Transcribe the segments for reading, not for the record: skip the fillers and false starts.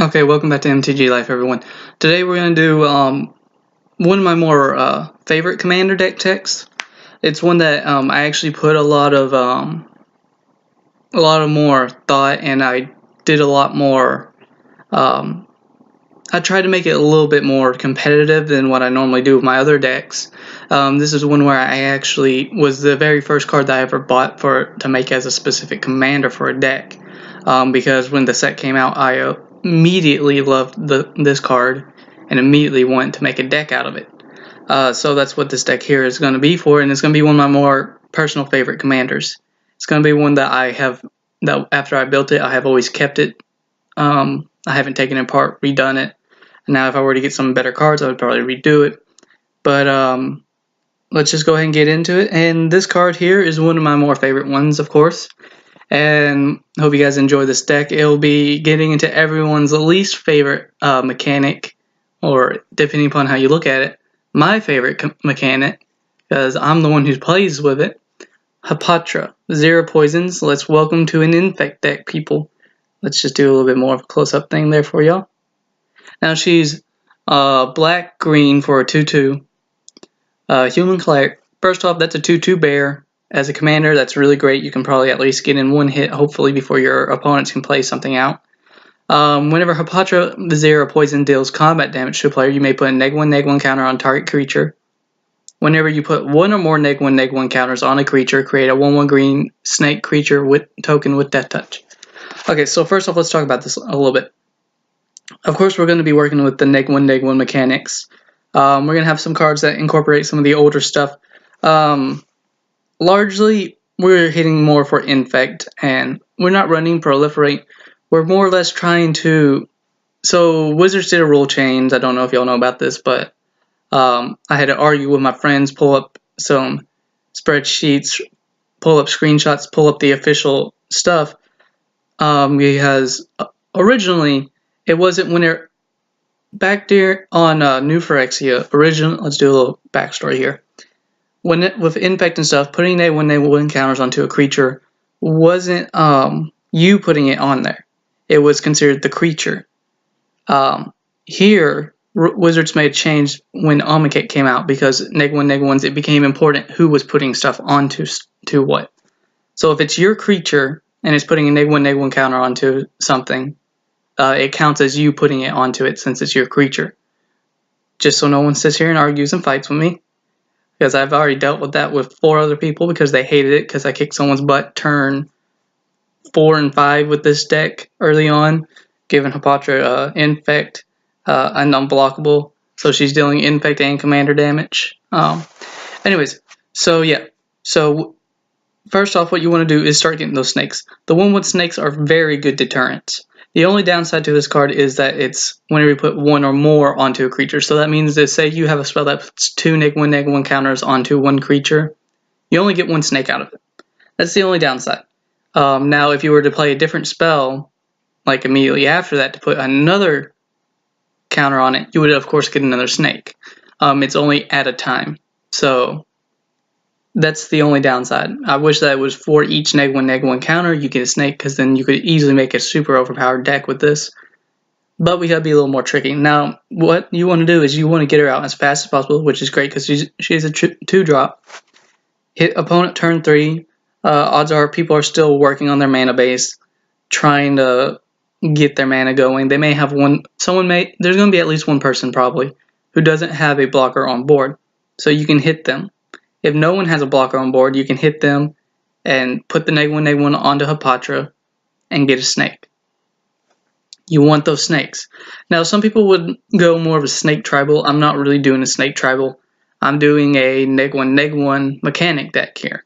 Okay, welcome back to MTG Life, everyone. Today we're going to do one of my more favorite commander deck techs. It's one that I actually put a lot of more thought, and I did a lot more. I tried to make it a little bit more competitive than what I normally do with my other decks. This is one where I actually was the very first card that I ever bought to make as a specific commander for a deck. Because when the set came out, I immediately loved this card and immediately wanted to make a deck out of it. So that's what this deck here is going to be for, and it's going to be one of my more personal favorite commanders. It's going to be one that that after I built it, I have always kept it. I haven't taken it apart, redone it. Now, if I were to get some better cards, I would probably redo it. But let's just go ahead and get into it. And this card here is one of my more favorite ones, of course. And hope you guys enjoy this deck. It'll be getting into everyone's least favorite mechanic, or depending upon how you look at it, my favorite mechanic, because I'm the one who plays with it. Hapatra, 0 poisons. Let's welcome to an infect deck, people. Let's just do a little bit more of a close-up thing there for y'all. Now she's black-green for a 2/2. Human cleric. First off, that's a 2/2 bear. As a commander, that's really great. You can probably at least get in one hit, hopefully, before your opponents can play something out. Whenever Hapatra, Vizier, poison deals combat damage to a player, you may put a -1/-1 counter on target creature. Whenever you put one or more -1/-1 counters on a creature, create a 1/1 green snake creature with token with Death Touch. Okay, so first off, let's talk about this a little bit. Of course, we're going to be working with the -1/-1 mechanics. We're going to have some cards that incorporate some of the older stuff. Largely, we're hitting more for infect, and we're not running proliferate. We're more or less trying to... So, Wizards did a rule change. I don't know if y'all know about this, but I had to argue with my friends, pull up some spreadsheets, pull up screenshots, pull up the official stuff, because originally, it wasn't when it... Back there on New Phyrexia, let's do a little backstory here. With infect and stuff, putting -1/-1 counters onto a creature wasn't you putting it on there. It was considered the creature. Here, Wizards made a change when Omikit came out, because -1/-1s, it became important who was putting stuff onto what. So if it's your creature and it's putting a -1/-1 counter onto something, it counts as you putting it onto it since it's your creature. Just so no one sits here and argues and fights with me. Because I've already dealt with that with 4 other people because they hated it because I kicked someone's butt turn 4 and 5 with this deck early on, giving Hapatra infect and unblockable. So she's dealing infect and commander damage. Anyways, so yeah. So first off, what you want to do is start getting those snakes. The one with snakes are very good deterrents. The only downside to this card is that it's whenever you put one or more onto a creature. So that means that, say you have a spell that puts 2 -1/-1 counters onto one creature, you only get 1 snake out of it. That's the only downside. Now, if you were to play a different spell, like immediately after that, to put another counter on it, you would, of course, get another snake. It's only at a time. So that's the only downside. I wish that it was for each -1/-1 counter, you get a snake, because then you could easily make a super overpowered deck with this. But we gotta be a little more tricky. Now, what you want to do is you want to get her out as fast as possible, which is great because she's a 2-drop. Hit opponent turn 3. Odds are people are still working on their mana base, trying to get their mana going. They may have there's going to be at least one person probably who doesn't have a blocker on board, so you can hit them. If no one has a blocker on board, you can hit them and put the -1/-1 onto Hapatra and get a snake. You want those snakes. Now, some people would go more of a snake tribal. I'm not really doing a snake tribal. I'm doing a -1/-1 mechanic deck here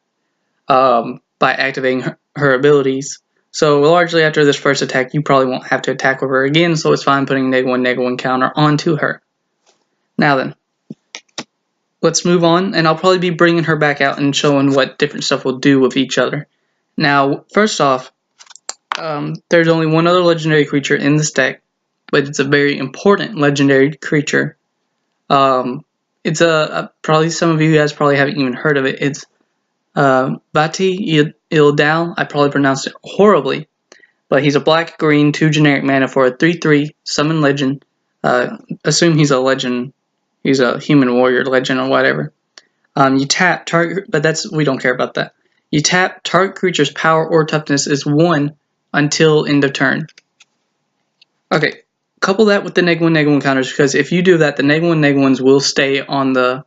by activating her abilities. So largely after this first attack, you probably won't have to attack with her again, so it's fine putting -1/-1 counter onto her. Now then, let's move on, and I'll probably be bringing her back out and showing what different stuff will do with each other. Now, first off, there's only one other legendary creature in this deck, but it's a very important legendary creature. It's probably some of you guys probably haven't even heard of it. It's Vati Ildal. I probably pronounced it horribly, but he's a black-green 2 generic mana for a 3/3 summon legend. Assume he's a legend. He's a human warrior legend or whatever. You tap target, but we don't care about that. You tap target creature's power or toughness is 1 until end of turn. Okay, couple that with the -1/-1 counters, because if you do that, the -1/-1s will stay on the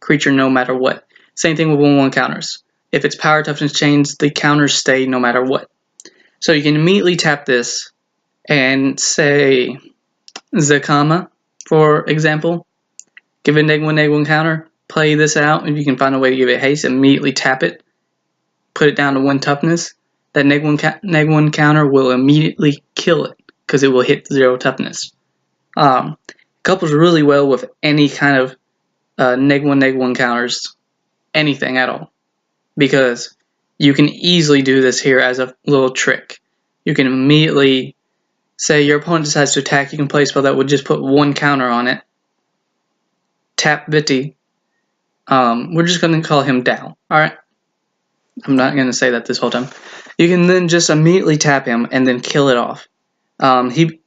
creature no matter what. Same thing with 1/1 counters. If its power toughness changes, the counters stay no matter what. So you can immediately tap this and say Zakama, for example. Give it a -1/-1 counter, play this out. If you can find a way to give it haste, immediately tap it, put it down to 1 toughness. That -1 counter will immediately kill it because it will hit 0 toughness. Couples really well with any kind of -1/-1 counters, anything at all, because you can easily do this here as a little trick. You can immediately say your opponent decides to attack, you can play a spell that would just put 1 counter on it. Tap Viti. We're just going to call him Dal. Alright? I'm not going to say that this whole time. You can then just immediately tap him and then kill it off. He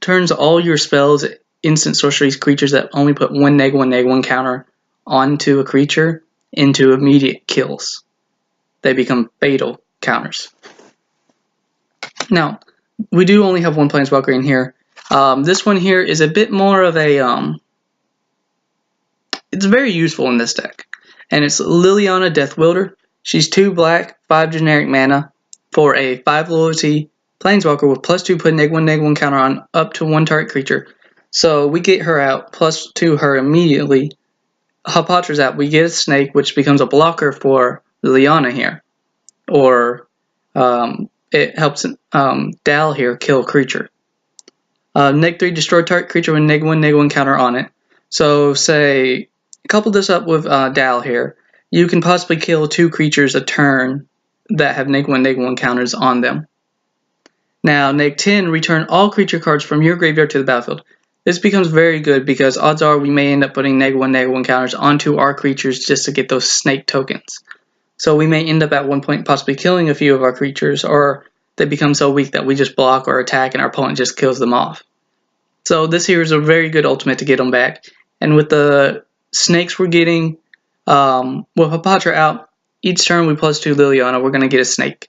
turns all your spells, instant sorceries, creatures that only put 1 -1/-1 counter onto a creature into immediate kills. They become fatal counters. Now, we do only have 1 Planeswalker in here. This one here is a bit more of a... it's very useful in this deck. And it's Liliana Deathwielder. She's 2 black, 5 generic mana for a 5 loyalty Planeswalker with +2 put -1/-1 counter on up to 1 target creature. So we get her out, +2 her immediately. Hapatra's out, we get a snake, which becomes a blocker for Liliana here. Or it helps Dal here kill a creature. -3, destroy target creature with -1/-1 counter on it. So say, couple this up with Dal here. You can possibly kill 2 creatures a turn that have -1/-1 counters on them. Now, -10, return all creature cards from your graveyard to the battlefield. This becomes very good because odds are we may end up putting -1/-1 counters onto our creatures just to get those snake tokens. So we may end up at one point possibly killing a few of our creatures, or they become so weak that we just block or attack and our opponent just kills them off. So this here is a very good ultimate to get them back. And with the snakes we're getting, with Hapatra out, each turn we +2 Liliana, we're going to get a snake.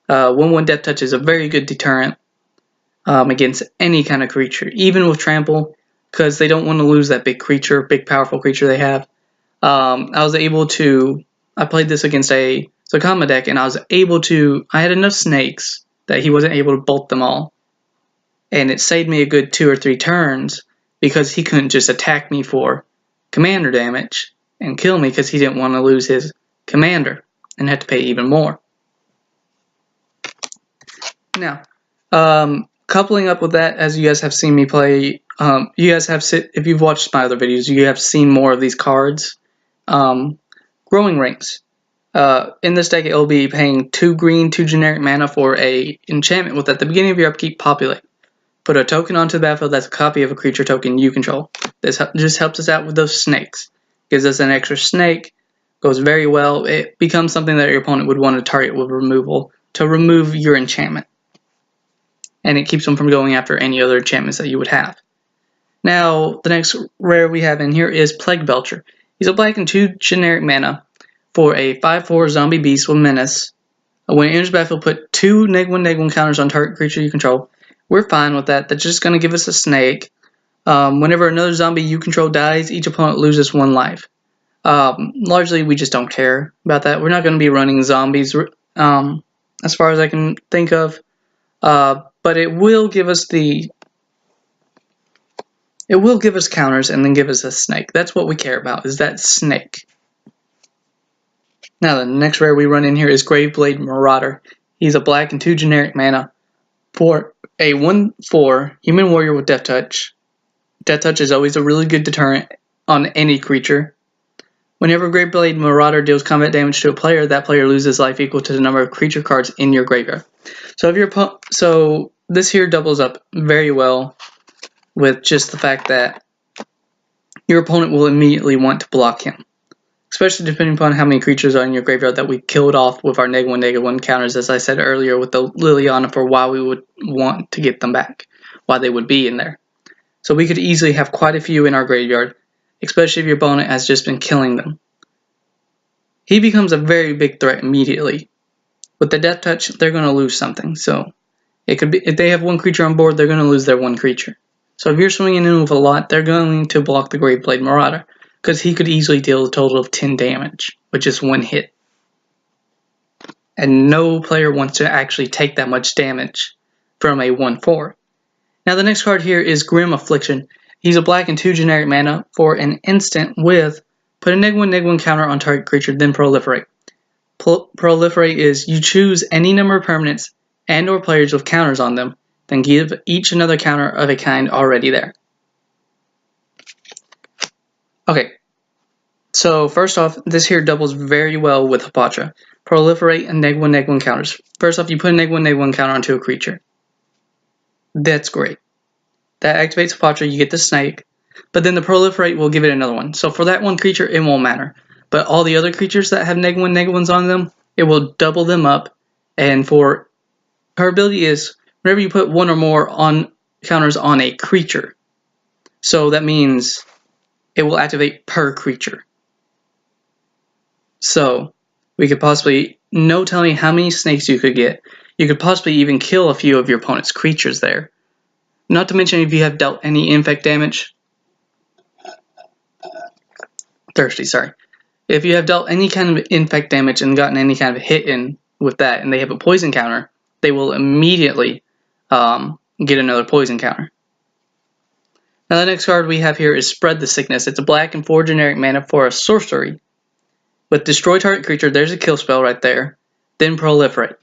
1/1 Death Touch is a very good deterrent against any kind of creature, even with Trample, because they don't want to lose that big powerful creature they have. I played this against a Zakama deck, and I had enough snakes that he wasn't able to bolt them all. And it saved me a good 2 or 3 turns because he couldn't just attack me for commander damage and kill me because he didn't want to lose his commander and have to pay even more. Now, coupling up with that, as you guys have seen me play, if you've watched my other videos, you have seen more of these cards. Growing Rings. In this deck, it'll be paying 2 green, 2 generic mana for a enchantment with at the beginning of your upkeep, populate. Put a token onto the battlefield that's a copy of a creature token you control. This just helps us out with those snakes. Gives us an extra snake. Goes very well. It becomes something that your opponent would want to target with removal to remove your enchantment. And it keeps them from going after any other enchantments that you would have. Now, the next rare we have in here is Plague Belcher. He's a black and 2 generic mana for a 5/4 zombie beast with menace. When it enters the battlefield, put 2 -1/-1 counters on target creature you control. We're fine with that. That's just going to give us a snake. Whenever another zombie you control dies, each opponent loses 1 life. Largely, we just don't care about that. We're not going to be running zombies as far as I can think of. But it will give us counters and then give us a snake. That's what we care about, is that snake. Now the next rare we run in here is Graveblade Marauder. He's a black and 2 generic mana for a 1/4 human warrior with Death Touch. Death Touch is always a really good deterrent on any creature. Whenever Graveblade Marauder deals combat damage to a player, that player loses life equal to the number of creature cards in your graveyard. So this here doubles up very well with just the fact that your opponent will immediately want to block him. especially depending upon how many creatures are in your graveyard that we killed off with our -1/-1 counters, as I said earlier with the Liliana, for why we would want to get them back, why they would be in there. So we could easily have quite a few in our graveyard, especially if your opponent has just been killing them. He becomes a very big threat immediately. With the Death Touch, they're going to lose something. So it could be, if they have one creature on board, they're going to lose their one creature. So if you're swinging in with a lot, they're going to block the Graveblade Marauder, because he could easily deal a total of 10 damage with just one hit. And no player wants to actually take that much damage from a 1/4. Now the next card here is Grim Affliction. He's a black and 2 generic mana for an instant with put a -1/-1 counter on target creature, then proliferate. Proliferate is you choose any number of permanents and or players with counters on them, then give each another counter of a kind already there. Okay, so first off, this here doubles very well with Hapatra. Proliferate and -1/-1 counters. First off, you put a -1/-1 counter onto a creature. That's great. That activates Hapatra, you get the snake, but then the proliferate will give it another one. So for that one creature, it won't matter. But all the other creatures that have -1/-1s on them, it will double them up. And for her ability is whenever you put one or more on counters on a creature. So that means it will activate per creature. So we could possibly, no telling how many snakes you could get. You could possibly even kill a few of your opponent's creatures there. Not to mention if you have dealt any infect damage. Thirsty, sorry. If you have dealt any kind of infect damage and gotten any kind of hit in with that and they have a poison counter, they will immediately get another poison counter. Now the next card we have here is Spread the Sickness. It's a black and 4 generic mana for a sorcery. With destroy target creature, there's a kill spell right there. Then proliferate.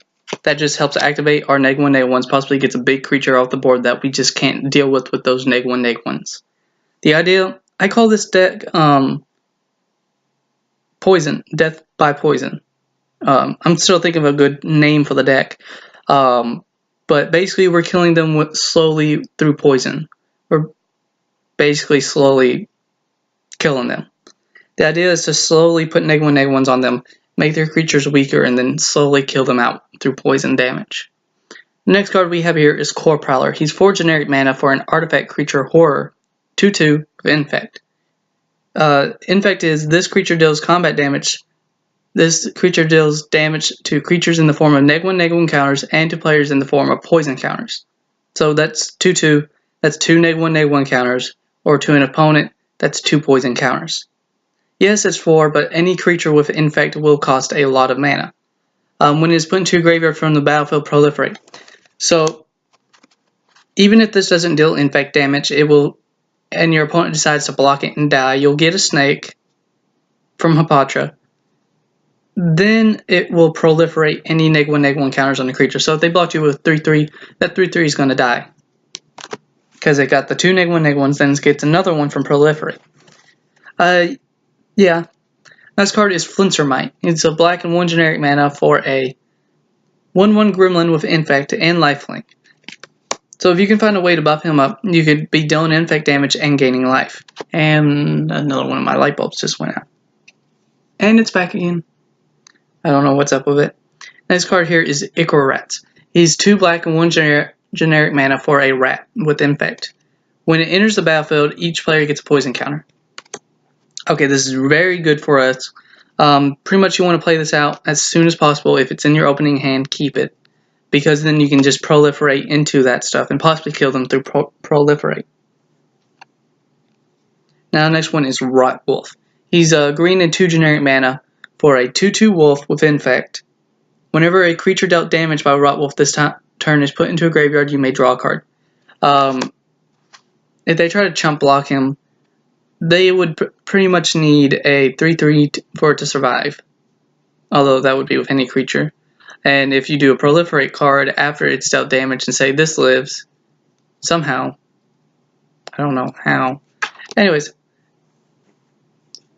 That just helps activate our -1/-1s, possibly gets a big creature off the board that we just can't deal with those -1/-1s. The idea, I call this deck Poison, Death by Poison. I'm still thinking of a good name for the deck. But basically we're killing them slowly through poison. We're basically slowly killing them. The idea is to slowly put -1/-1s on them, make their creatures weaker, and then slowly kill them out through poison damage. The next card we have here is Core Prowler. He's 4 generic mana for an artifact creature horror, 2/2 with Infect. Infect is this creature deals combat damage. This creature deals damage to creatures in the form of -1/-1 counters and to players in the form of poison counters. So that's 2/2. That's 2 -1/-1 counters, or to an opponent, that's 2 poison counters. Yes, it's 4, but any creature with Infect will cost a lot of mana. When it is put into your graveyard from the battlefield, proliferate. So even if this doesn't deal Infect damage, it will, and your opponent decides to block it and die, you'll get a snake from Hapatra. Then it will proliferate any -1/-1 counters on the creature. So if they blocked you with 3/3, that 3/3 is going to die. Because it got the 2 -1/-1s, then it gets another one from proliferate. Yeah. Next card is Flincermite. It's a black and 1 generic mana for a 1/1 gremlin with Infect and lifelink. So if you can find a way to buff him up, you could be dealing infect damage and gaining life. And another one of my light bulbs just went out. And it's back again. I don't know what's up with it. Next card here is Ichor Rats. He's 2 black and 1 generic mana for a rat with Infect. When it enters the battlefield, each player gets a poison counter. Okay, this is very good for us. Pretty much you want to play this out as soon as possible. If it's in your opening hand, keep it. Because then you can just proliferate into that stuff and possibly kill them through proliferate. Now the next one is Rot Wolf. He's a green and 2 generic mana for a 2/2 wolf with Infect. Whenever a creature dealt damage by Rot Wolf this turn is put into a graveyard, you may draw a card. If they try to chump block him, they would pretty much need a 3/3 for it to survive. Although that would be with any creature. And if you do a proliferate card after it's dealt damage and say this lives, somehow, I don't know how. Anyways,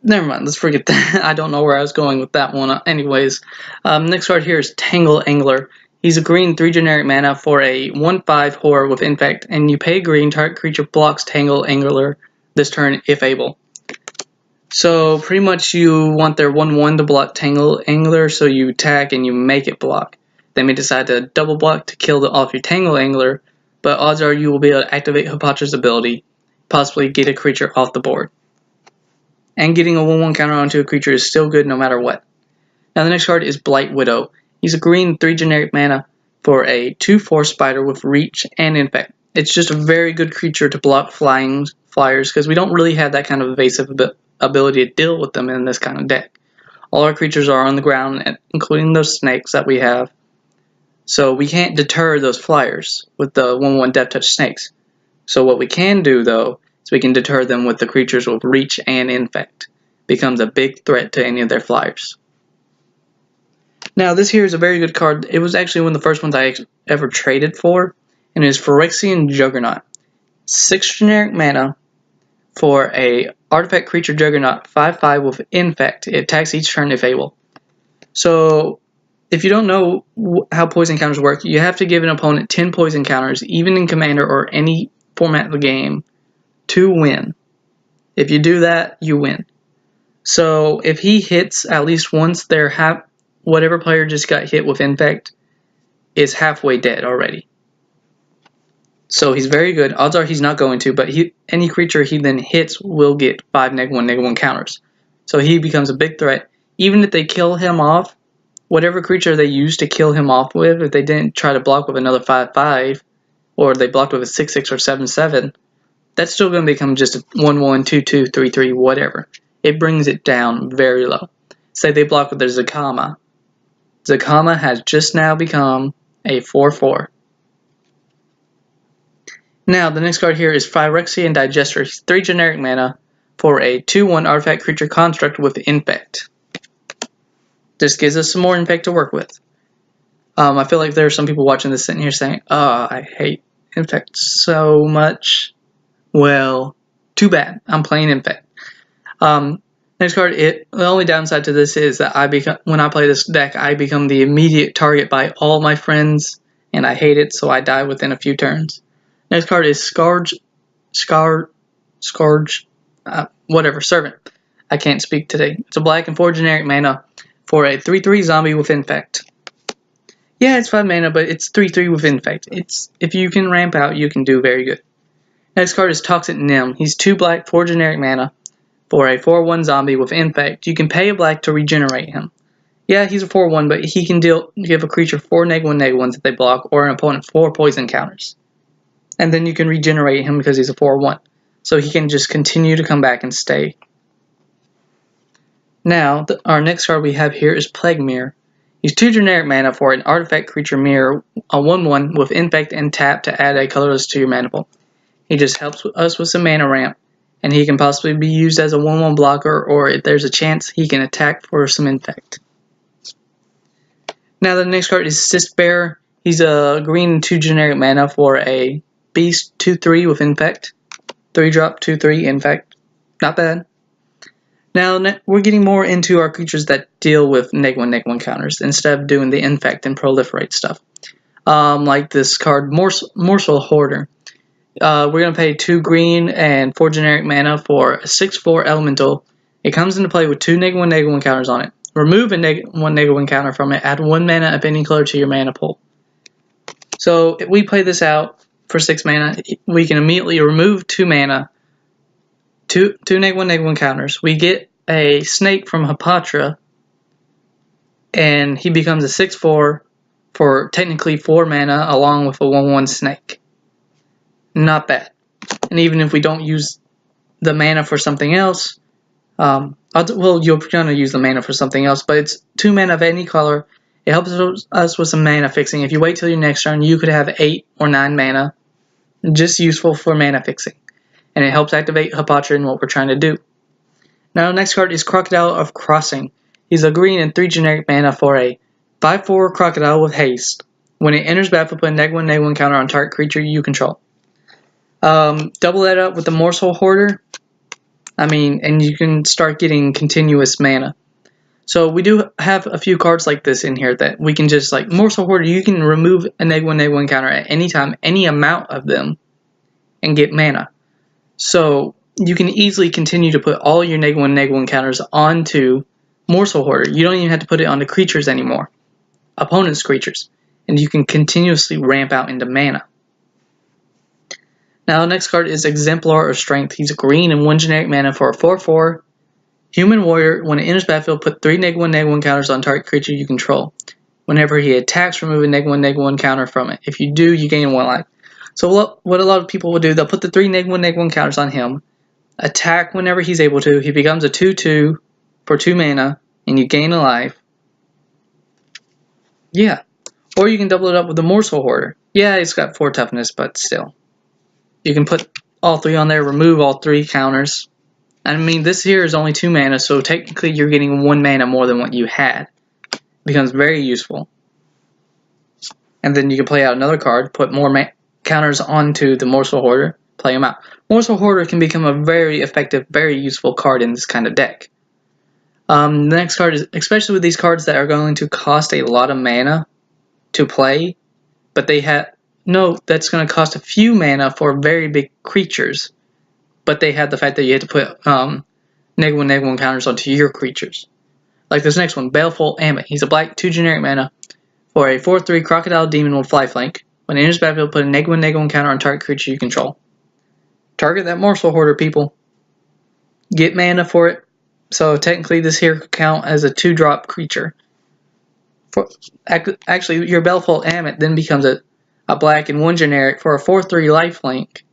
never mind, let's forget that. I don't know where I was going with that one. Anyways, next card here is Tangle Angler. He's a green 3 generic mana for a 1/5 horror with Infect, and you pay green, target creature blocks Tangle Angler this turn if able. So pretty much you want their 1/1 to block Tangle Angler, so you attack and you make it block. They may decide to double block to kill off your Tangle Angler, but odds are you will be able to activate Hapatra's ability, possibly get a creature off the board. And getting a 1/1 counter onto a creature is still good no matter what. Now the next card is Blight Widow. He's a green 3 generic mana for a 2/4 spider with reach and infect. It's just a very good creature to block flyers because we don't really have that kind of evasive ability to deal with them in this kind of deck. All our creatures are on the ground, including those snakes that we have. So we can't deter those flyers with the 1/1 Death Touch snakes. So what we can do though is we can deter them with the creatures with reach and infect. Becomes a big threat to any of their flyers. Now this here is a very good card. It was actually one of the first ones I ever traded for, and it is Phyrexian Juggernaut. 6 generic mana for a artifact creature Juggernaut 5/5 with infect. It attacks each turn if able. So if you don't know how poison counters work, you have to give an opponent 10 poison counters, even in Commander or any format of the game, to win. If you do that, you win. So if he hits at least once, whatever player just got hit with infect is halfway dead already. So he's very good. Odds are he's not going to, but any creature he then hits will get 5 -1/1 counters. So he becomes a big threat. Even if they kill him off, whatever creature they use to kill him off with, if they didn't try to block with another 5/5, or they blocked with a 6/6 or 7/7, that's still going to become just a 1/1, 2/2, 3/3, whatever. It brings it down very low. Say they block with their Zakama. Zakama has just now become a 4/4. Now, the next card here is Phyrexian Digester. 3 generic mana for a 2/1 artifact creature construct with infect. This gives us some more infect to work with. I feel like there are some people watching this sitting here saying, "Oh, I hate infect so much." Well, too bad. I'm playing infect. Next card, the only downside to this is that when I play this deck, I become the immediate target by all my friends, and I hate it, so I die within a few turns. Next card is Servant. I can't speak today. It's a black and 4 generic mana for a 3/3 zombie with infect. Yeah, it's 5 mana, but it's 3/3 with infect. If you can ramp out, you can do very good. Next card is Toxic Nim. He's 2 black, 4 generic mana for a 4/1 zombie with infect. You can pay a black to regenerate him. Yeah, he's a 4/1, but he can give a creature 4 -1/1s if they block, or an opponent 4 poison counters. And then you can regenerate him because he's a 4/1. So he can just continue to come back and stay. Now, our next card we have here is Plague Mirror. He's 2 generic mana for an artifact creature mirror, a 1/1 with infect and tap to add a colorless to your mana pool. He just helps us with some mana ramp, and he can possibly be used as a 1/1 blocker, or if there's a chance, he can attack for some infect. Now the next card is Cyst Bearer. He's a green 2 generic mana for a beast 2/3 with infect. 3-drop 2/3 infect. Not bad. Now we're getting more into our creatures that deal with -1/1 counters instead of doing the infect and proliferate stuff. Like this card, Morsel Hoarder. We're going to pay 2 green and 4 generic mana for a 6/4 elemental. It comes into play with 2 -1/1 counters on it. Remove a -1/1 counter from it. Add 1 mana of any color to your mana pool. So if we play this out for 6 mana, we can immediately remove 2 mana, 2 -1/1 counters. We get a snake from Hapatra, and he becomes a 6/4 for technically 4 mana along with a 1/1 snake. Not bad. And even if we don't use the mana for something else, you're going to use the mana for something else, but it's 2 mana of any color. It helps us with some mana fixing. If you wait till your next turn, you could have 8 or 9 mana, just useful for mana fixing. And it helps activate Hapatra in what we're trying to do. Now, the next card is Crocodile of Crossing. He's a green and 3 generic mana for a 5/4 Crocodile with haste. When it enters battle, put a -1/1 counter on target creature you control. Double that up with the Morsel Hoarder. And you can start getting continuous mana. So we do have a few cards like this in here that we can just, like Morsel Hoarder, you can remove a -1/1 counter at any time, any amount of them, and get mana. So you can easily continue to put all your -1/-1 counters onto Morsel Hoarder. You don't even have to put it onto creatures anymore, opponent's creatures, and you can continuously ramp out into mana. Now the next card is Exemplar of Strength. He's a green and 1 generic mana for a 4/4 human warrior. When it enters battlefield, put 3 -1/-1 counters on target creature you control. Whenever he attacks, remove a -1/-1 counter from it. If you do, you gain 1 life. So what a lot of people will do, they'll put the 3 -1/-1 counters on him, attack whenever he's able to. He becomes a 2/2 for 2 mana, and you gain a life. Yeah. Or you can double it up with the Morsel Hoarder. Yeah, it's got 4 toughness, but still. You can put all 3 on there, remove all 3 counters. I mean, this here is only 2 mana, so technically you're getting 1 mana more than what you had. It becomes very useful. And then you can play out another card, put more counters onto the Morsel Hoarder, play them out. Morsel Hoarder can become a very effective, very useful card in this kind of deck. The next card is, especially with these cards that are going to cost a lot of mana to play, but they have that's going to cost a few mana for very big creatures, but they have the fact that you have to put -1/-1 counters onto your creatures. Like this next one, Baleful Ammit. He's a black 2 generic mana for a 4/3 Crocodile Demon with Lifelink. When it enters battlefield, put a -1/-1 counter on target creature you control. Target that Morsel Hoarder, people. Get mana for it. So technically this here could count as a 2-drop creature. Actually, your Baleful Ammit then becomes a black and 1 generic for a 4/3 lifelink.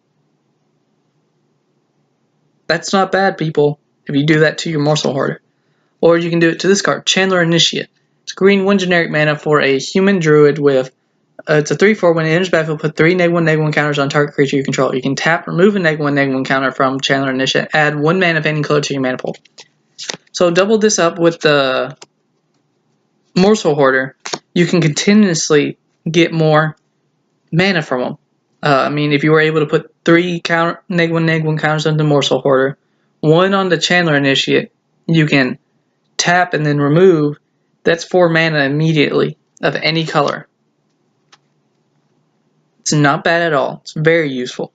That's not bad, people, if you do that to your Morsel Hoarder. Or you can do it to this card, Chandler Initiate. It's green 1 generic mana for a human druid with it's a 3/4. When it enters battlefield, put 3 -1/-1 counters on target creature you control. You can tap, remove a -1/-1 counter from Chandler Initiate, add 1 mana of any color to your mana pool. So double this up with the Morsel Hoarder. You can continuously get more mana from them. I mean, if you were able to put 3 -1/-1 counters on the Morsel Hoarder, 1 on the Chandler Initiate, you can tap and then remove. That's 4 mana immediately of any color. It's not bad at all. It's very useful.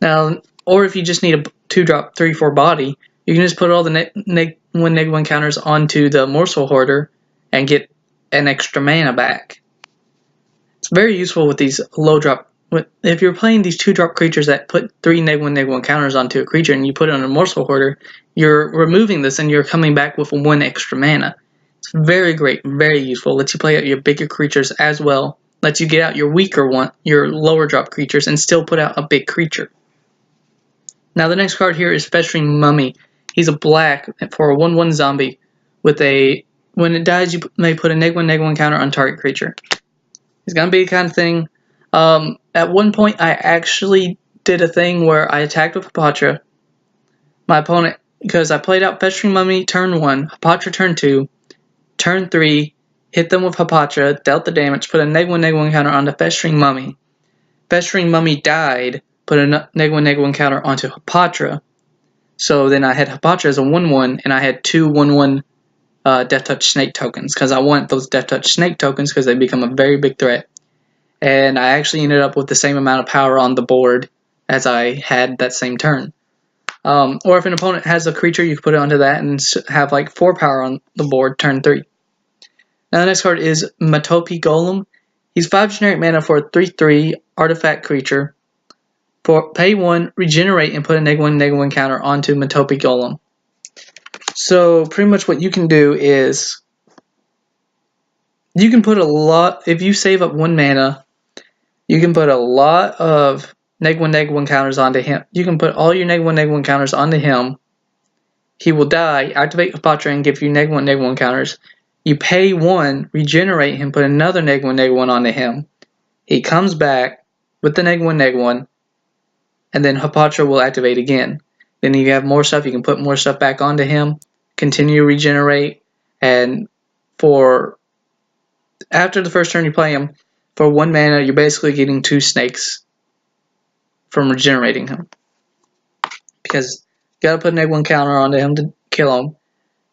Now, or if you just need a 2-drop 3/4 body, you can just put all the -1/-1 counters onto the Morsel Hoarder and get an extra mana back. It's very useful with these low drop. If you're playing these 2-drop creatures that put 3 -1/-1 counters onto a creature and you put it on a Morsel Hoarder, you're removing this and you're coming back with 1 extra mana. It's very great, very useful. Lets you play out your bigger creatures as well. Lets you get out your weaker one, your lower drop creatures, and still put out a big creature. Now the next card here is Festering Mummy. He's a black for a 1/1 zombie with a, when it dies you may put a -1/-1 counter on target creature. It's gonna be the kind of thing. At one point I actually did a thing where I attacked with Hapatra. My opponent, because I played out Festering Mummy turn 1, Hapatra turn 2, turn 3, hit them with Hapatra, dealt the damage, put a -1/-1 counter on the Festering Mummy. Festering Mummy died, put a -1/-1 counter onto Hapatra. So then I had Hapatra as a 1/1, and I had 2 1/1 Death Touch Snake tokens, because I want those Death Touch Snake tokens because they become a very big threat. And I actually ended up with the same amount of power on the board as I had that same turn. Or if an opponent has a creature, you can put it onto that and have like 4 power on the board turn 3. Now the next card is Matopi Golem. He's 5 generic mana for a 3/3 artifact creature. For pay 1, regenerate, and put a -1/-1 counter onto Matopi Golem. So pretty much what you can do is you can put a lot, if you save up 1 mana, you can put a lot of -1/-1 counters onto him. You can put all your -1/-1 counters onto him. He will die, activate Hapatra, and give you -1/-1 counters. You pay 1, regenerate him, put another -1/-1 onto him. He comes back with the -1/-1, and then Hapatra will activate again. Then you have more stuff, you can put more stuff back onto him, continue to regenerate, and after the first turn you play him, for 1 mana, you're basically getting 2 snakes from regenerating him. Because you gotta put a -1 counter onto him to kill him.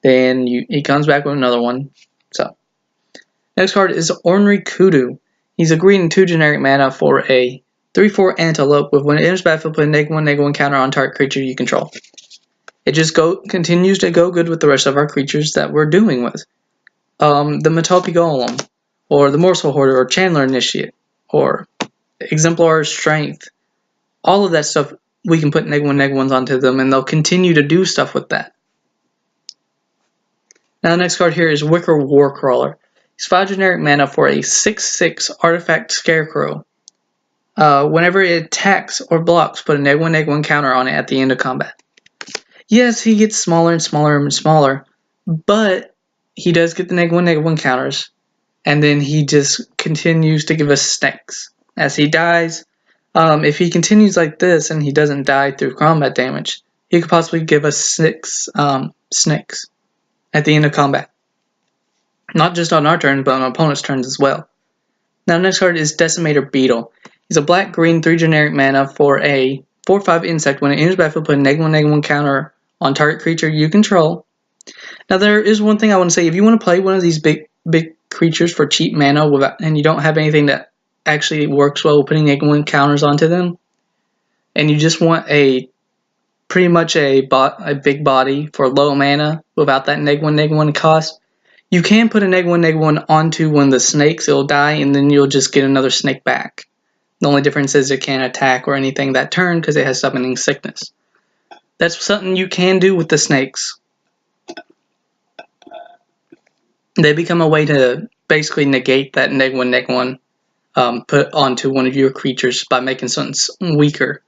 Then he comes back with another one. So, next card is Ornery Kudu. He's a green and 2 generic mana for a 3/4 Antelope with when it enters battlefield, put a -1/-1 counter on target creature you control. It just continues to go good with the rest of our creatures that we're doing with. The Matopi Golem, or the Morsel Hoarder, or Chandler Initiate, or Exemplar Strength. All of that stuff, we can put -1/-1s onto them, and they'll continue to do stuff with that. Now the next card here is Wicker Warcrawler. It's 5 generic mana for a 6/6 artifact scarecrow. Whenever it attacks or blocks, put a -1/-1 counter on it at the end of combat. Yes, he gets smaller and smaller and smaller, but he does get the -1/-1 counters, and then he just continues to give us snakes. As he dies, if he continues like this and he doesn't die through combat damage, he could possibly give us 6 snakes at the end of combat. Not just on our turn, but on opponent's turns as well. Now the next card is Decimator Beetle. He's a black-green 3 generic mana for a 4/5 insect. When it enters battlefield, put a -1/-1 counter on target creature you control. Now there is one thing I want to say. If you want to play one of these big creatures for cheap mana and you don't have anything that actually works well with putting -1 counters onto them, and you just want pretty much a big body for low mana without that -1/-1 cost, you can put a -1/-1 onto one of the snakes. It'll die, and then you'll just get another snake back. The only difference is it can't attack or anything that turn because it has Summoning Sickness. That's something you can do with the snakes. They become a way to basically negate that -1/-1 put onto one of your creatures by making something weaker.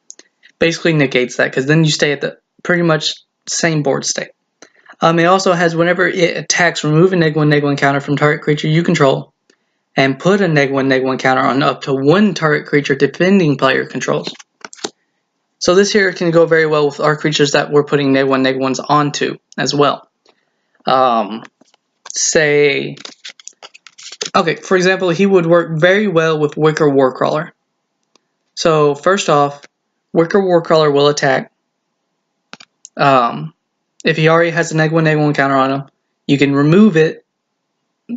Basically negates that, because then you stay at the pretty much same board state. It also has, whenever it attacks, remove a -1/-1 counter from target creature you control, and put a -1/-1 counter on up to 1 target creature defending player controls. So this here can go very well with our creatures that we're putting -1/-1s onto as well. Okay, for example, he would work very well with Wicker Warcrawler. So first off, Wicker Warcrawler will attack. If he already has a -1/-1 counter on him, you can remove it,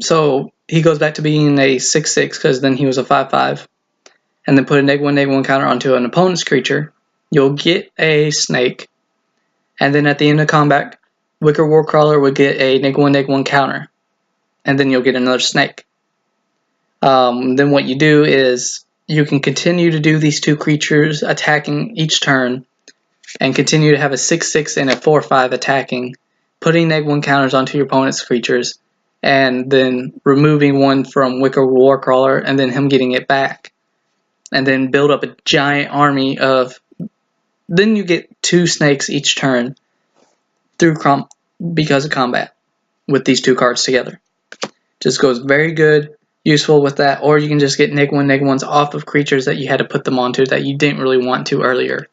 so he goes back to being a 6/6 because then he was a 5/5, and then put a -1/-1 counter onto an opponent's creature. You'll get a snake, and then at the end of combat, Wicker Warcrawler would get a -1/-1 counter, and then you'll get another snake. Then what you do is you can continue to do these 2 creatures attacking each turn, and continue to have a 6/6 and a 4/5 attacking, putting -1 counters onto your opponent's creatures, and then removing one from Wicker Warcrawler, and then him getting it back, and then build up a giant army of. Then you get 2 snakes each turn through because of combat with these 2 cards together. Just goes very good, useful with that, or you can just get -1/-1s off of creatures that you had to put them onto that you didn't really want to earlier.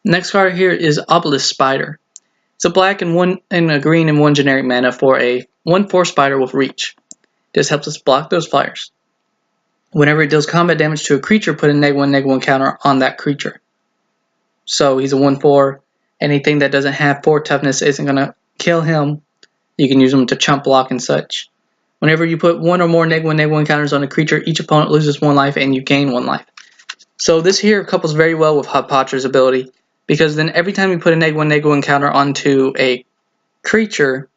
Next card here is Obelisk Spider. It's a black and a green and 1 generic mana for a 1/4 spider with reach. This helps us block those flyers. Whenever it deals combat damage to a creature, put a -1/-1 counter on that creature. So he's a 1/4. Anything that doesn't have 4 toughness isn't going to kill him. You can use them to chump block and such. Whenever you put 1 or more -1/-1 counters on a creature, each opponent loses 1 life and you gain 1 life. So this here couples very well with Hapatra's ability, because then every time you put a -1/-1 counter onto a creature,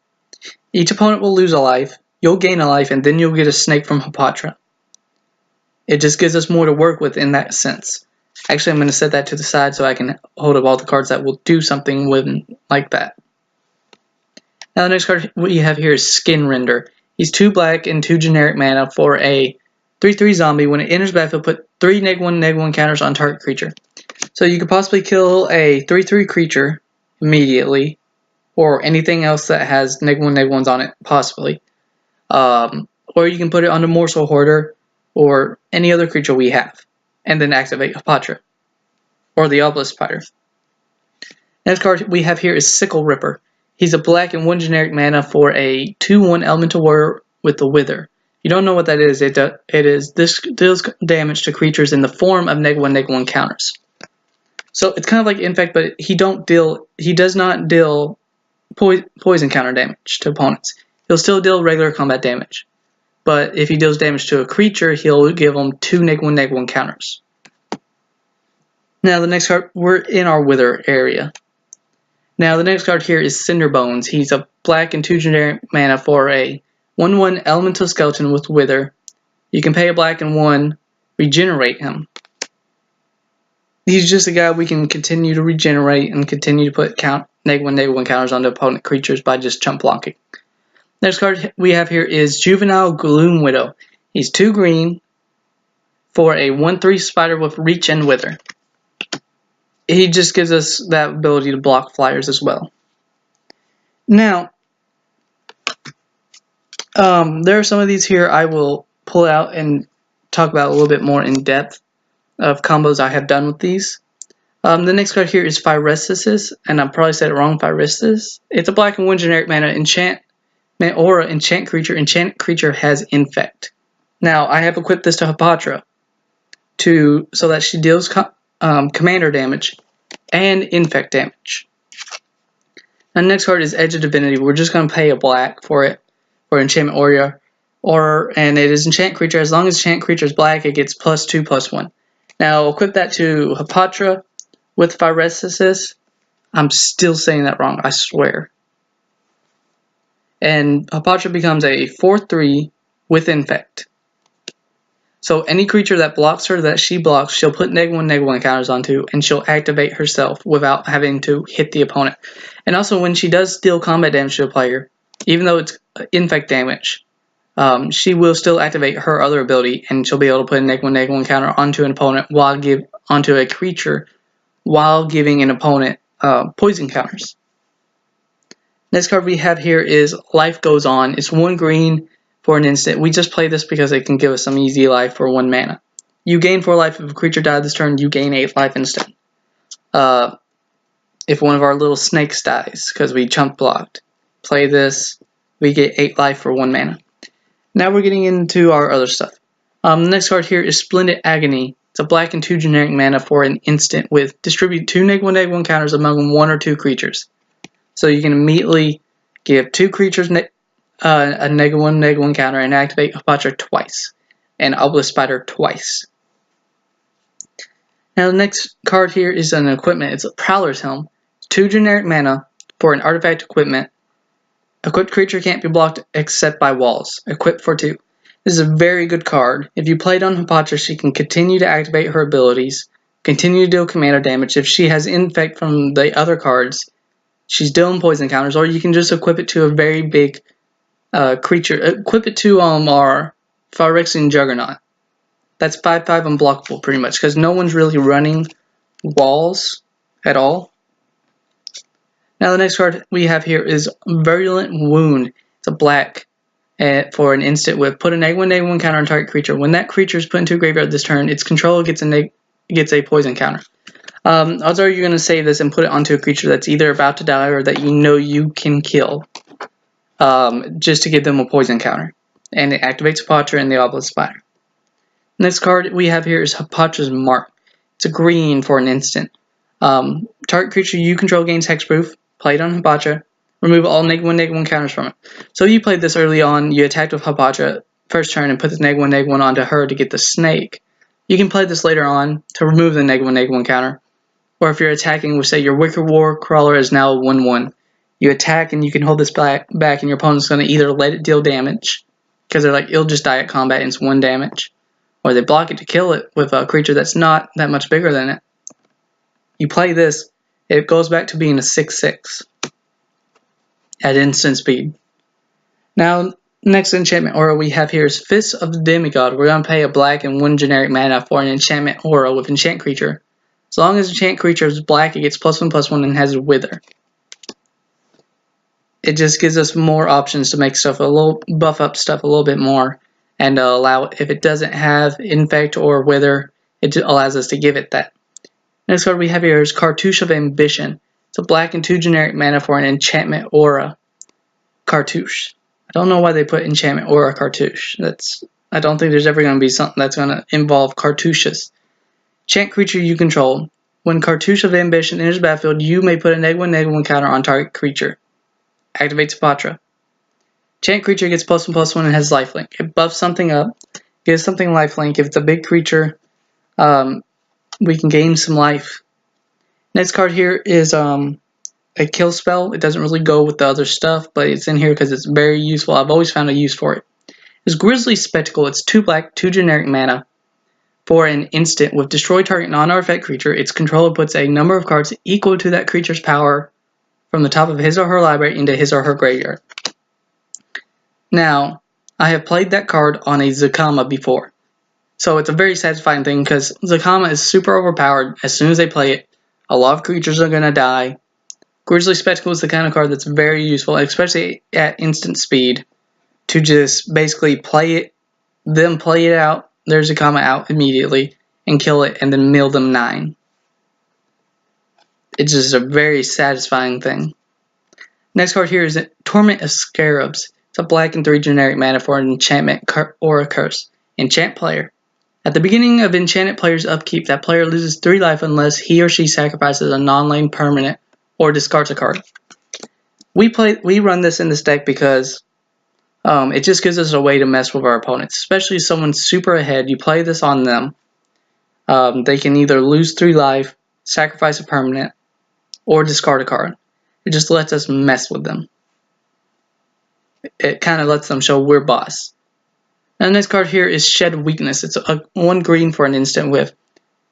each opponent will lose a life, you'll gain a life, and then you'll get a snake from Hapatra. It just gives us more to work with in that sense. Actually, I'm going to set that to the side so I can hold up all the cards that will do something with like that. Now the next card we have here is Skin Render. He's 2 black and 2 generic mana for a 3/3 zombie. When it enters battlefield, put 3 -1/-1 counters on target creature. So you could possibly kill a 3/3 creature immediately, or anything else that has -1/-1s on it, possibly. Or you can put it on the Morsel Hoarder, or any other creature we have, and then activate Hapatra, or the Obelisk Spider. Next card we have here is Sickle Ripper. He's a black and 1 generic mana for a 2/1 elemental warrior with the Wither. If you don't know what that is, this deals damage to creatures in the form of -1/-1 counters. So it's kind of like Infect, but he does not deal poison counter damage to opponents. He'll still deal regular combat damage. But if he deals damage to a creature, he'll give them 2 -1/-1 counters. Now the next card, we're in our Wither area. Now the next card here is Cinderbones. He's a black and 2 generic mana for a 1/1 elemental skeleton with Wither. You can pay a black and 1, regenerate him. He's just a guy we can continue to regenerate and continue to put -1/-1 counters onto opponent creatures by just chump blocking. Next card we have here is Juvenile Gloom Widow. He's 2 green for a 1/3 spider with reach and wither. He just gives us that ability to block flyers as well. Now, there are some of these here I will pull out and talk about a little bit more in depth of combos I have done with these. The next card here is Phyresis, and I probably said it wrong, Phyresis. It's a black and 1 generic mana enchant aura, enchant creature has infect. Now, I have equipped this to Hapatra so that she deals commander damage and infect damage. Now, the next card is Edge of Divinity. We're just going to pay a black for it, for enchantment aura, and it is enchant creature. As long as enchant creature is black, it gets +2/+1. Now, I'll equip that to Hapatra with Phyresis. I'm still saying that wrong, I swear. And Hapatra becomes a 4/3 with infect. So any creature that blocks her, that she blocks, she'll put -1/-1 counters onto, and she'll activate herself without having to hit the opponent. And also, when she does deal combat damage to a player, even though it's infect damage, she will still activate her other ability, and she'll be able to put a -1/-1 counter onto an opponent onto a creature while giving an opponent poison counters. Next card we have here is Life Goes On. It's 1 green for an instant. We just play this because it can give us some easy life for 1 mana. You gain 4 life if a creature died this turn. You gain 8 life instant. If one of our little snakes dies because we chump blocked, play this. We get 8 life for 1 mana. Now we're getting into our other stuff. The next card here is Splendid Agony. It's a black and 2 generic mana for an instant with distribute 2 -1/-1 counters among 1 or 2 creatures. So you can immediately give 2 creatures a -1/-1 counter and activate Hapatra twice, and Obelisk Spider twice. Now the next card here is an equipment. It's a Prowler's Helm. 2 generic mana for an artifact equipment. Equipped creature can't be blocked except by walls. Equipped for 2. This is a very good card. If you play it on Hapatra, she can continue to activate her abilities, continue to deal commander damage. If she has infect from the other cards, she's dealing poison counters, or you can just equip it to a very big creature. Equip it to our Phyrexian Juggernaut. That's 5/5 unblockable pretty much, because no one's really running walls at all. Now the next card we have here is Virulent Wound. It's a black for an instant with put a -1/-1 counter on target creature. When that creature is put into a graveyard this turn, its controller gets a poison counter. Odds are you're going to save this and put it onto a creature that's either about to die or that you know you can kill, just to give them a poison counter. And it activates Hapatra and the Obelisk Spider. Next card we have here is Hapatra's Mark. It's a green for an instant. Target creature you control gains hexproof. Play it on Hapatra. Remove all -1/-1 counters from it. So you played this early on, you attacked with Hapatra first turn and put this -1/-1 onto her to get the snake. You can play this later on to remove the -1/-1 counter. Or if you're attacking with, say, your Wicked War Crawler is now a 1/1. You attack and you can hold this back and your opponent's going to either let it deal damage, because they're like, it'll just die at combat and it's 1 damage. Or they block it to kill it with a creature that's not that much bigger than it. You play this, it goes back to being a 6/6 at instant speed. Now, next enchantment aura we have here is Fist of the Demigod. We're going to pay a black and 1 generic mana for an enchantment aura with enchant creature. As long as enchant creature is black, it gets +1/+1 and has a wither. It just gives us more options to make stuff buff up stuff a little bit more, and allow, if it doesn't have infect or wither, it allows us to give it that. Next card we have here is Cartouche of Ambition. It's a black and 2 generic mana for an enchantment aura. Cartouche. I don't know why they put enchantment aura Cartouche. I don't think there's ever going to be something that's going to involve cartouches. Enchant creature you control. When Cartouche of Ambition enters the battlefield, you may put a -1/-1 counter on target creature. Activates Hapatra. Enchant creature gets +1/+1 and has lifelink. It buffs something up, gives something lifelink. If it's a big creature, we can gain some life. Next card here is a kill spell. It doesn't really go with the other stuff, but it's in here because it's very useful. I've always found a use for it. It's Grizzly Spectacle. It's 2 black, 2 generic mana for an instant with destroy target non-artifact creature. Its controller puts a number of cards equal to that creature's power from the top of his or her library into his or her graveyard. Now, I have played that card on a Zacama before. So it's a very satisfying thing because Zacama is super overpowered. As soon as they play it, a lot of creatures are going to die. Grizzly Spectacle is the kind of card that's very useful, especially at instant speed, to just basically play it, then play it out, there's Zacama out immediately, and kill it, and then mill them 9. It's just a very satisfying thing. Next card here is Torment of Scarabs. It's a black and 3 generic mana for an enchantment or a curse. Enchant player. At the beginning of enchanted player's upkeep, that player loses 3 life unless he or she sacrifices a non-land permanent or discards a card. We run this in this deck because it just gives us a way to mess with our opponents, especially if someone's super ahead. You play this on them. They can either lose 3 life, sacrifice a permanent, or discard a card. It just lets us mess with them. It kind of lets them show we're boss. And the next card here is Shed Weakness. It's a 1 green for an instant with.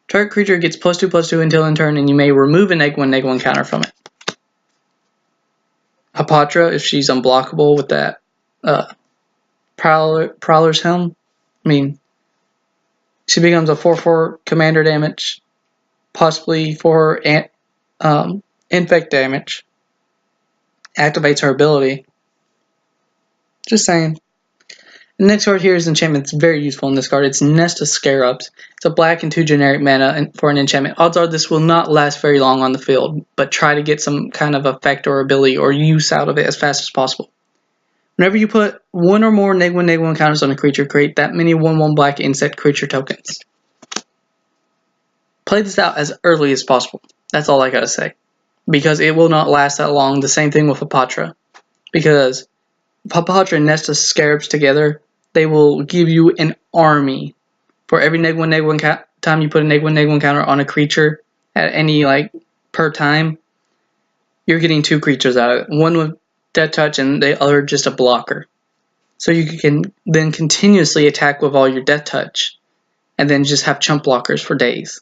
Target creature gets +2/+2 until end turn, and you may remove a -1/-1 counter from it. Hapatra, if she's unblockable with that Prowler's Helm, she becomes a 4/4 commander damage, possibly for infect damage. Activates her ability. Just saying. The next card here is enchantment. It's very useful in this card. It's Nest of Scarabs. It's a black and 2 generic mana for an enchantment. Odds are this will not last very long on the field, but try to get some kind of effect or ability or use out of it as fast as possible. Whenever you put 1 or more -1/-1 counters on a creature, create that many 1/1 black insect creature tokens. Play this out as early as possible. That's all I gotta say. Because it will not last that long. The same thing with Hapatra. Because Hapatra and Nest of Scarabs together, they will give you an army. For every -1/-1 time you put a -1/-1 counter on a creature at any per time, you're getting 2 creatures out of it. One with Death Touch and the other just a blocker. So you can then continuously attack with all your Death Touch and then just have chump blockers for days.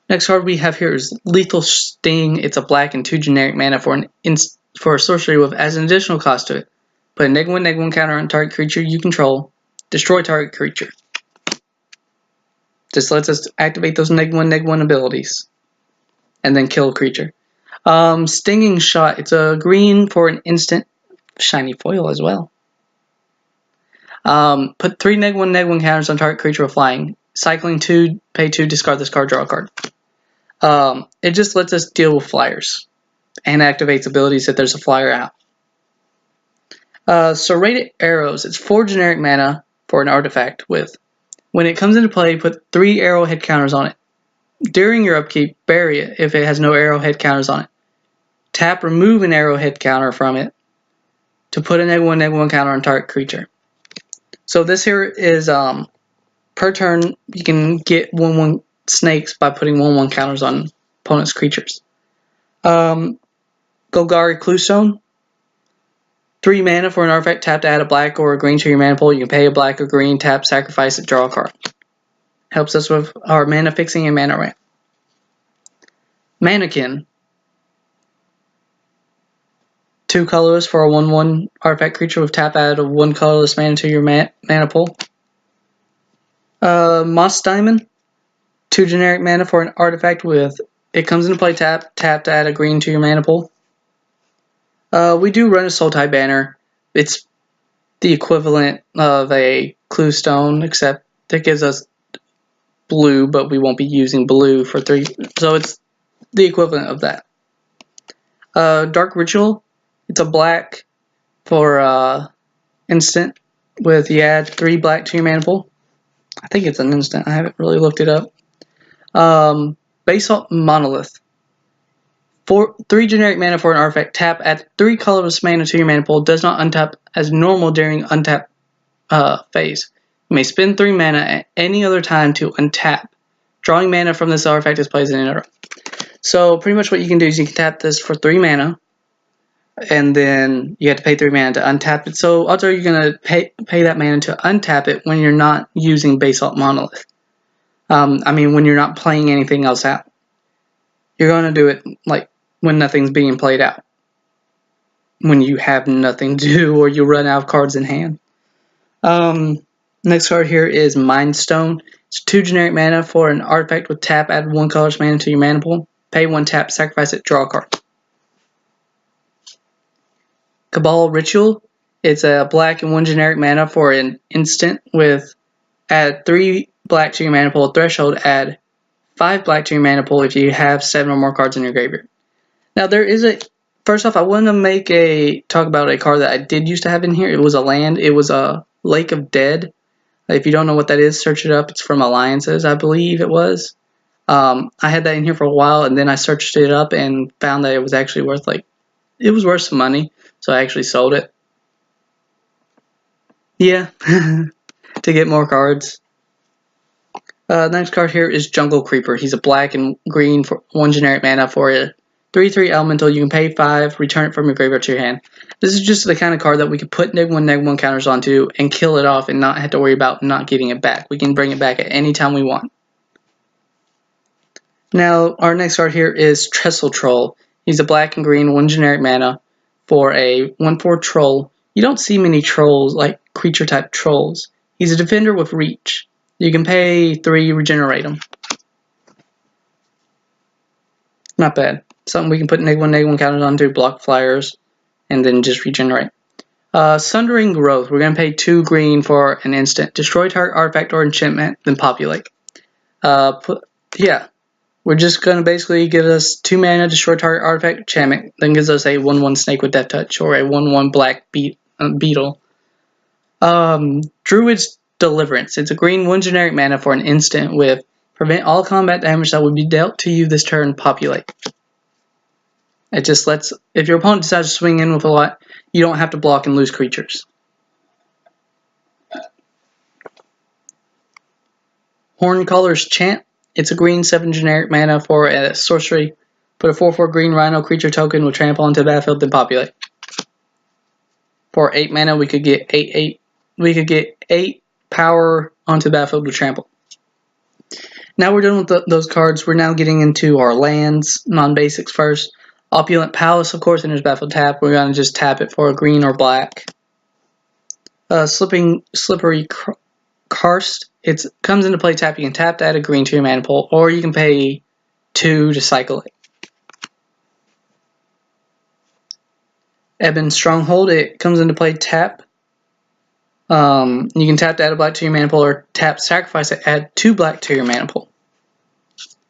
Next card we have here is Lethal Sting. It's a black and 2 generic mana for a sorcery with as an additional cost to it. Put a -1/-1 counter on target creature you control. Destroy target creature. This lets us activate those -1/-1 abilities. And then kill a creature. Stinging Shot. It's a green for an instant. Shiny foil as well. Put 3 -1/-1 counters on target creature with flying. Cycling 2, pay 2, discard this card, draw a card. It just lets us deal with flyers. And activates abilities if there's a flyer out. Serrated Arrows. It's 4 generic mana for an artifact with. When it comes into play, put 3 arrowhead counters on it. During your upkeep, bury it if it has no arrowhead counters on it. Tap, remove an arrowhead counter from it to put a -1/-1 counter on target creature. So this here is per turn you can get 1/1 snakes by putting 1/1 counters on opponent's creatures. Golgari Cluestone. 3 mana for an artifact, tap to add a black or a green to your mana pool. You can pay a black or green, tap, sacrifice it, draw a card. Helps us with our mana fixing and mana ramp. Mannequin. 2 colorless for a 1/1 artifact creature with tap, add a 1 colorless mana to your mana pool. Moss Diamond. 2 generic mana for an artifact with. It comes into play, tap to add a green to your mana pool. We do run a Sultai banner. It's the equivalent of a Cluestone, except it gives us blue, but we won't be using blue for 3. So it's the equivalent of that. Dark Ritual. It's a black for instant with you add 3 black to your mana pool. I think it's an instant. I haven't really looked it up. Basalt Monolith. 3 generic mana for an artifact. Tap, add 3 colorless mana to your mana pool. Does not untap as normal during untap phase. You may spend 3 mana at any other time to untap. Drawing mana from this artifact displays an error. So pretty much what you can do is you can tap this for 3 mana, and then you have to pay 3 mana to untap it. So odds are you're going to pay that mana to untap it when you're not using Basalt Monolith. I mean when you're not playing anything else out. You're going to do it like when nothing's being played out. When you have nothing to do or you run out of cards in hand. Next card here is Mind Stone. It's 2 generic mana for an artifact with tap. Add 1 colorless mana to your mana pool. Pay 1 tap, sacrifice it, draw a card. Cabal Ritual. It's a black and 1 generic mana for an instant with add 3 black to your mana pool. Threshold, add 5 black to your mana pool if you have 7 or more cards in your graveyard. Now there is a... First off, I want to talk about a card that I did used to have in here. It was a land. It was a Lake of Dead. If you don't know what that is, search it up. It's from Alliances, I believe it was. I had that in here for a while, and then I searched it up and found that it was actually worth it was worth some money. So I actually sold it. Yeah, to get more cards. Next card here is Jungle Creeper. He's a black and green for 1 generic mana for a 3/3 elemental. You can pay 5, return it from your graveyard to your hand. This is just the kind of card that we could put -1/-1 counters onto and kill it off and not have to worry about not getting it back. We can bring it back at any time we want. Now, our next card here is Trestle Troll. He's a black and green 1 generic mana for a 1/4 troll. You don't see many trolls, like creature type trolls. He's a defender with reach. You can pay 3, regenerate him. Not bad. Something we can put -1/-1 counters onto, block flyers, and then just regenerate. Sundering Growth. We're going to pay 2 green for an instant. Destroy target artifact or enchantment, then populate. We're just going to basically give us 2 mana, destroy target artifact, enchantment, then gives us a 1/1 snake with death touch, or a 1/1 black beetle. Druid's Deliverance. It's a green 1 generic mana for an instant with prevent all combat damage that would be dealt to you this turn, populate. It just lets, if your opponent decides to swing in with a lot, you don't have to block and lose creatures. Horncaller's Chant. It's a green 7 generic mana for a sorcery. Put a 4/4 green rhino creature token with trample into the battlefield, then populate. For 8 mana, we could get 8 power onto the battlefield with trample. Now we're done with those cards. We're now getting into our lands, non-basics first. Opulent Palace, of course, enters battlefield tap. We're going to just tap it for a green or black. Slippery Karst. It comes into play tap. You can tap to add a green to your mana pool, or you can pay 2 to cycle it. Ebon Stronghold. It comes into play tap. You can tap to add a black to your mana pool, or tap sacrifice it, add 2 black to your mana pool.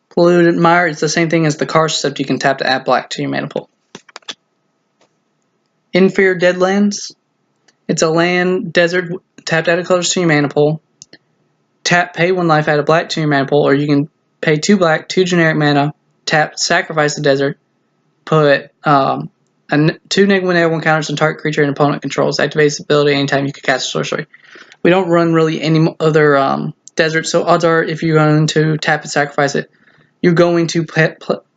Polluted Mire, it's the same thing as the Karst, except you can tap to add black to your mana pool. Inferior Deadlands. It's a land, desert, tap to add a colors to your mana pool. Tap, pay 1 life, add a black to your mana pool, or you can pay 2 black, 2 generic mana, tap, sacrifice the desert, put 2 -1/-1 counters on target creature and opponent controls. Activate this ability anytime you can cast a sorcery. We don't run really any other deserts, so odds are if you're going to tap and sacrifice it, you're going to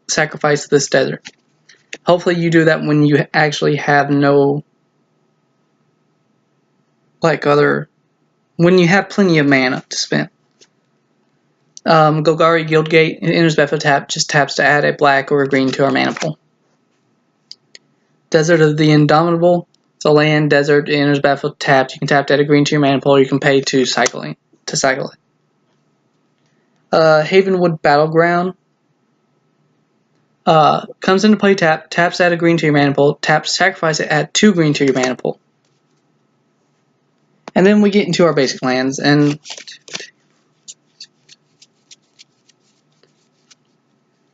sacrifice this desert. Hopefully you do that when you actually have no, when you have plenty of mana to spend. Golgari Guildgate, it enters battlefield tap, just taps to add a black or a green to our mana pool. Desert of the Indomitable, it's a land, desert, it enters battlefield tapped. You can tap to add a green to your mana pool, or you can pay to cycle it. Havenwood Battleground. Comes into play tap, taps add a green to your mana pool, taps sacrifice it, add 2 green to your mana pool. And then we get into our basic lands, and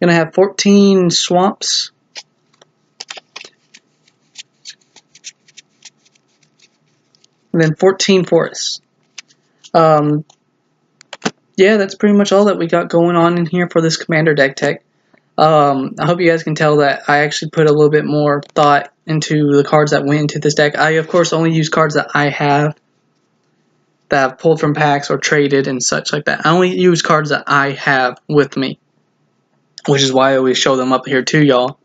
gonna have 14 swamps. And then 14 forests. Yeah, that's pretty much all that we got going on in here for this Commander deck tech. I hope you guys can tell that I actually put a little bit more thought into the cards that went into this deck. I, of course, only use cards that I have. that I've pulled from packs or traded and such like that. I only use cards that I have with me, which is why I always show them up here to y'all.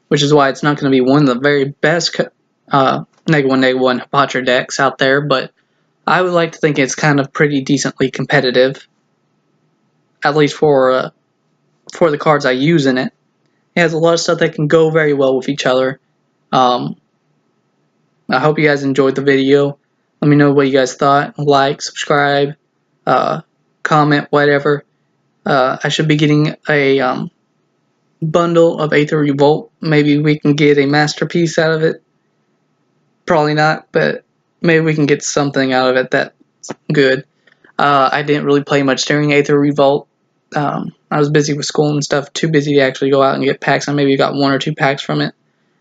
Which is why it's not going to be one of the very best -1/-1 Hapatra decks out there, but I would like to think it's kind of pretty decently competitive, at least for the cards I use in it. It has a lot of stuff that can go very well with each other. I hope you guys enjoyed the video. Let me know what you guys thought. Like, subscribe, comment, whatever. I should be getting a bundle of Aether Revolt. Maybe we can get a masterpiece out of it. Probably not, but maybe we can get something out of it that's good. I didn't really play much during Aether Revolt. I was busy with school and stuff, too busy to actually go out and get packs. I maybe got 1 or 2 packs from it.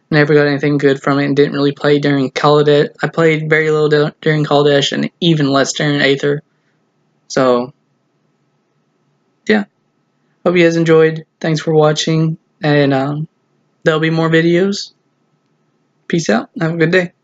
Never got anything good from it, and didn't really play during Kaladesh. I played very little during Kaladesh and even less during Aether. So, yeah. Hope you guys enjoyed. Thanks for watching, and there'll be more videos. Peace out. Have a good day.